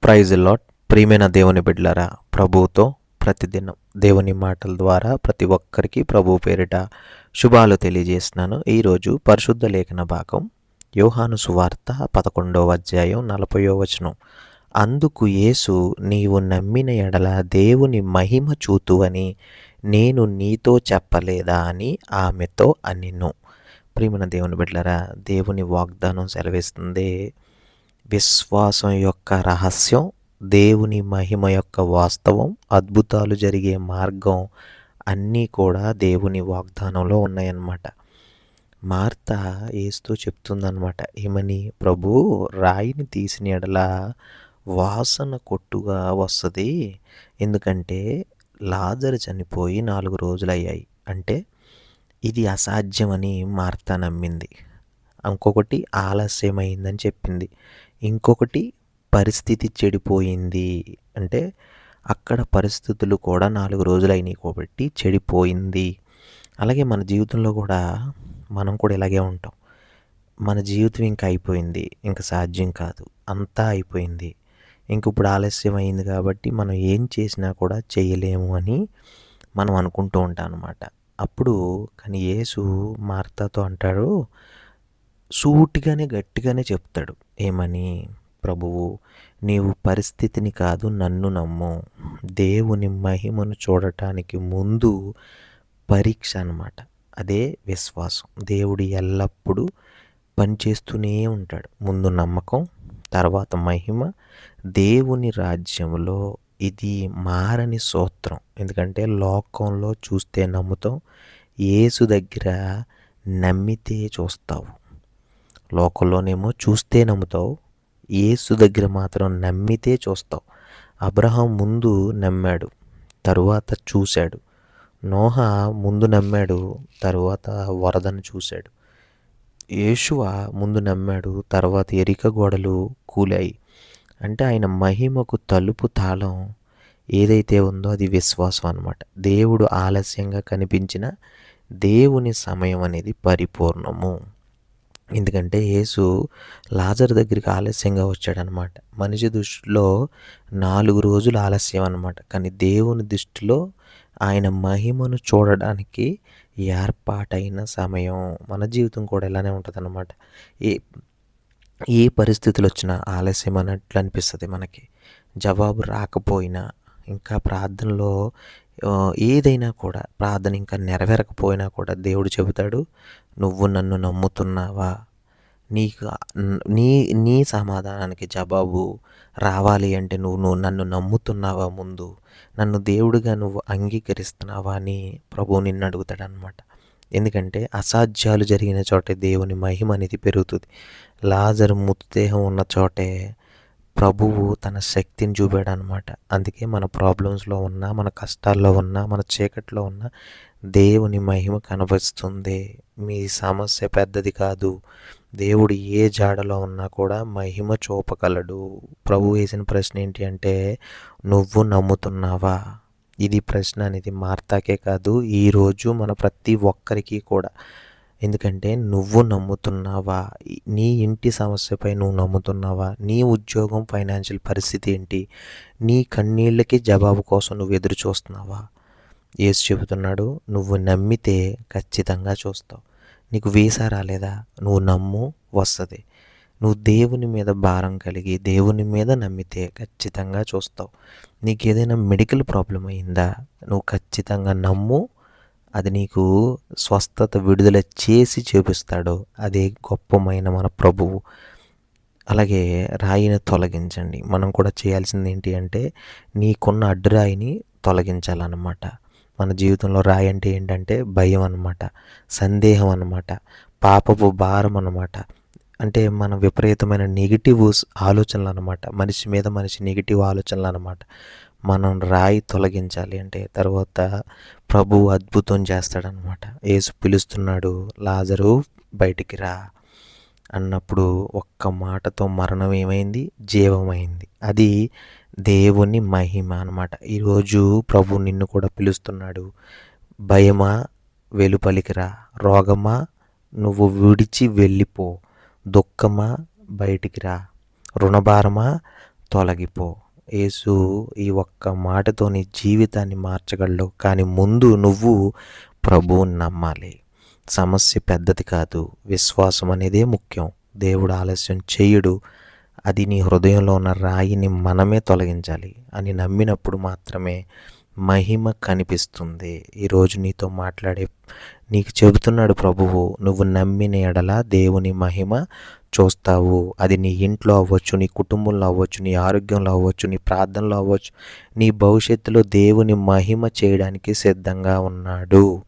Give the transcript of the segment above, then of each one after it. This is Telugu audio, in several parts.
Praise lot. ప్రియమైన దేవుని బిడ్డలారా, ప్రభువుతో ప్రతిదినం దేవుని మాటల ద్వారా ప్రతి ఒక్కరికి ప్రభువు పేరిట శుభాలు తెలియజేస్తున్నాను. ఈరోజు పరిశుద్ధ లేఖన భాగం యోహాను సువార్త 11వ అధ్యాయం 40వ వచనం. అందుకు యేసు, నీవు నమ్మిన ఎడల దేవుని మహిమ చూతువని నేను నీతో చెప్పలేదా అని ఆమెతో అనెను. ప్రియమైన దేవుని బిడ్డలారా, దేవుని వాగ్దానం సెలవిస్తుంది, విశ్వాసం యొక్క రహస్యం, దేవుని మహిమ యొక్క వాస్తవం, అద్భుతాలు జరిగే మార్గం అన్నీ కూడా దేవుని వాగ్దానంలో ఉన్నాయన్నమాట. మార్త యేసుతో చెప్తుందన్నమాట, ఏమని? ప్రభు, రాయిని తీసిన ఎడల వాసన కొట్టుగా వస్తుంది, ఎందుకంటే లాజరు చనిపోయి 4 రోజులయ్యాయి. అంటే ఇది అసాధ్యమని మార్త నమ్మింది. ఇంకొకటి ఆలస్యమైందని చెప్పింది. ఇంకొకటి పరిస్థితి చెడిపోయింది. అంటే అక్కడ పరిస్థితులు కూడా 4 రోజులు అయినాయి కాబట్టి చెడిపోయింది. అలాగే మన జీవితంలో కూడా మనం కూడా ఇలాగే ఉంటాం. మన జీవితం ఇంకా అయిపోయింది, ఇంకా సాధ్యం కాదు, అంతా అయిపోయింది, ఇంక ఇప్పుడు ఆలస్యం అయింది కాబట్టి మనం ఏం చేసినా కూడా చేయలేము అని మనం అనుకుంటూ ఉంటాం అన్నమాట. అప్పుడు కానీ యేసు మార్తతో అంటాడు, సూటిగానే గట్టిగానే చెప్తాడు, ఏమని? ప్రభువు, నీవు పరిస్థితిని కాదు నన్ను నమ్ము. దేవుని మహిమను చూడటానికి ముందు పరీక్ష అన్నమాట. అదే విశ్వాసం. దేవుడు ఎల్లప్పుడూ పనిచేస్తూనే ఉంటాడు. ముందు నమ్మకం, తర్వాత మహిమ. దేవుని రాజ్యంలో ఇది మారని సూత్రం. ఎందుకంటే లోకంలో చూస్తే నమ్ముతాం, యేసు దగ్గర నమ్మితే చూస్తావు. లోకంలోనేమో చూస్తే నమ్ముతావు, యేసు దగ్గర మాత్రం నమ్మితే చూస్తావు. అబ్రహాం ముందు నమ్మాడు, తరువాత చూశాడు. నోహ ముందు నమ్మాడు, తరువాత వరదను చూశాడు. యేషువ ముందు నమ్మాడు, తర్వాత ఎరిక గోడలు కూలాయి. అంటే ఆయన మహిమకు తలుపు తాళం ఏదైతే ఉందో అది విశ్వాసం అన్నమాట. దేవుడు ఆలస్యంగా కనిపించిన దేవుని సమయం అనేది పరిపూర్ణము. ఎందుకంటే యేసు లాజరు దగ్గరికి ఆలస్యంగా వచ్చాడనమాట. మనిషి దృష్టిలో 4 రోజులు ఆలస్యం అనమాట. కానీ దేవుని దృష్టిలో ఆయన మహిమను చూడడానికి ఏర్పాటైన సమయం. మన జీవితం కూడా ఇలానే ఉంటుందన్నమాట. ఏ పరిస్థితులు వచ్చినా ఆలస్యం అన్నట్లు అనిపిస్తుంది మనకి. జవాబు రాకపోయినా, ఇంకా ప్రార్థనలో ఏదైనా కూడా, ప్రార్థన ఇంకా నెరవేరకపోయినా కూడా దేవుడు చెబుతాడు, నువ్వు నన్ను నమ్ముతున్నావా? నీకు నీ సమాధానానికి జవాబు రావాలి అంటే నువ్వు నన్ను నమ్ముతున్నావా? ముందు నన్ను దేవుడిగా నువ్వు అంగీకరిస్తున్నావా అని ప్రభువు నిన్ను అడుగుతాడనమాట. ఎందుకంటే అసాధ్యాలు జరిగిన చోటే దేవుని మహిమ అనేది పెరుగుతుంది. లాజరు మృతదేహం ఉన్న చోటే ప్రభువు తన శక్తిని చూపాడు అనమాట. అందుకే మన ప్రాబ్లమ్స్లో ఉన్నా, మన కష్టాల్లో ఉన్నా, మన చీకట్లో ఉన్నా దేవుని మహిమ కనబరుస్తుంది. మీ సమస్య పెద్దది కాదు, దేవుడు ఏ జాడలో ఉన్నా కూడా మహిమ చూపగలడు. ప్రభు వేసిన ప్రశ్న ఏంటి అంటే, నువ్వు నమ్ముతున్నావా? ఇది ప్రశ్న అనేది మార్తాకే కాదు, ఈరోజు మన ప్రతి ఒక్కరికి కూడా. ఎందుకంటే నువ్వు నమ్ముతున్నావా? నీ ఇంటి సమస్యపై నువ్వు నమ్ముతున్నావా? నీ ఉద్యోగం, ఫైనాన్షియల్ పరిస్థితి ఏంటి? నీ కన్నీళ్ళకి జవాబు కోసం నువ్వు ఎదురు చూస్తున్నావా? యేసు చెబుతున్నాడు, నువ్వు నమ్మితే ఖచ్చితంగా చూస్తావు. నీకు వీసా రాలేదా? నువ్వు నమ్ము, వస్తుంది. నువ్వు దేవుని మీద భారం కలిగి దేవుని మీద నమ్మితే ఖచ్చితంగా చూస్తావు. నీకు ఏదైనా మెడికల్ ప్రాబ్లం అయిందా? నువ్వు ఖచ్చితంగా నమ్ము, అది నీకు స్వస్థత, విడుదల చేసి చూపిస్తాడు. అదే గొప్పమైన మన ప్రభువు. అలాగే రాయిని తొలగించండి. మనం కూడా చేయాల్సింది ఏంటి అంటే, నీకున్న అడ్డురాయిని తొలగించాలన్నమాట. మన జీవితంలో రాయి అంటే ఏంటంటే భయం అన్నమాట, సందేహం అన్నమాట, పాపపు భారం అన్నమాట. అంటే మన విపరీతమైన నెగిటివ్ ఆలోచనలు అన్నమాట. మనిషి మీద నెగిటివ్ ఆలోచనలు అన్నమాట. మనం రాయి తొలగించాలి అంటే తర్వాత ప్రభువు అద్భుతం చేస్తాడనమాట. యేసు పిలుస్తున్నాడు, లాజరు బయటికి రా అన్నప్పుడు ఒక్క మాటతో మరణం ఏమైంది? జీవమైంది. అది దేవుని మహిమ అన్నమాట. ఈరోజు ప్రభు నిన్ను కూడా పిలుస్తున్నాడు. భయమా, వెలుపలికి రా. రోగమా, నువ్వు విడిచి వెళ్ళిపో. దుఃఖమా, బయటికి రా. రుణభారమా, తొలగిపో. యేసు ఈ ఒక్క మాటతో నీ జీవితాన్ని మార్చగలడు. కానీ ముందు నువ్వు ప్రభువుని నమ్మాలి. సమస్య పెద్దది కాదు, విశ్వాసం అనేదే ముఖ్యం. దేవుడు ఆలస్యం చేయడు. అది నీ హృదయంలో ఉన్న రాయిని మనమే తొలగించాలి అని నమ్మినప్పుడు మాత్రమే మహిమ కనిపిస్తుంది. ఈరోజు నీతో మాట్లాడే నీకు చెబుతున్నాడు ప్రభువు, నువ్వు నమ్మిన ఎడల దేవుని మహిమ చూస్తావు. అది నీ ఇంట్లో అవ్వచ్చు, నీ కుటుంబంలో అవ్వచ్చు, నీ ఆరోగ్యంలో అవ్వచ్చు, నీ ప్రార్థనలో అవ్వచ్చు. నీ భవిష్యత్తులో దేవుని మహిమ చేయడానికి సిద్ధంగా ఉన్నాడు.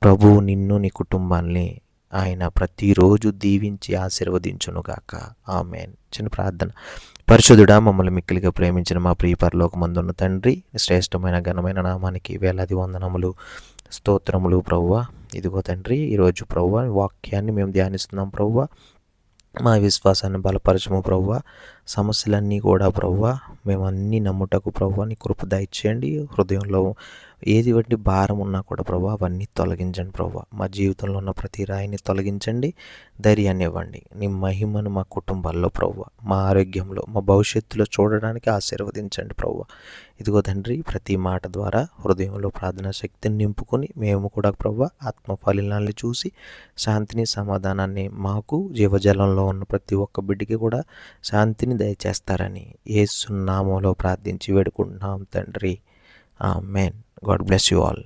ప్రభువు నిన్ను, నీ కుటుంబాన్ని ఆయన ప్రతిరోజు దీవించి ఆశీర్వదించునుగాక. ఆమేన్. చిన్న ప్రార్థన. పరిశుద్ధుడా, మమ్మల్ని మిక్కిలిగా ప్రేమించిన మా ప్రియ పరలోకమందున్న తండ్రి, శ్రేష్టమైన ఘనమైన నామానికి వేలాది వందనములు, స్తోత్రములు ప్రభువా. ఇదిగో తండ్రి, ఈరోజు ప్రభువా వాక్యాన్ని మేము ధ్యానిస్తున్నాం ప్రభువా. మా విశ్వాసాన్ని బలపరచము ప్రభువా. సమస్యలన్నీ కూడా ప్రభువా మేము అన్నీ నమ్ముటకు ప్రభువా నీ కృప దయచేయండి. హృదయంలో ఏది వంటి భారం ఉన్నా కూడా ప్రభువా అవన్నీ తొలగించండి ప్రభువా. మా జీవితంలో ఉన్న ప్రతి రాయిని తొలగించండి, ధైర్యాన్ని ఇవ్వండి. నీ మహిమను మా కుటుంబాల్లో ప్రభువా, మా ఆరోగ్యంలో, మా భవిష్యత్తులో చూడడానికి ఆశీర్వదించండి ప్రభువా. ఇదిగో తండ్రి, ప్రతి మాట ద్వారా హృదయంలో ప్రార్థనా శక్తిని నింపుకొని మేము కూడా ప్రభువా ఆత్మ ఫలితాన్ని చూసి శాంతిని, సమాధానాన్ని మాకు, జీవజలంలో ఉన్న ప్రతి ఒక్క బిడ్డకి కూడా శాంతిని దయచేస్తారని యేసు నామములో ప్రార్థించి వేడుకుంటున్నాం తండ్రి. Amen. God bless you all.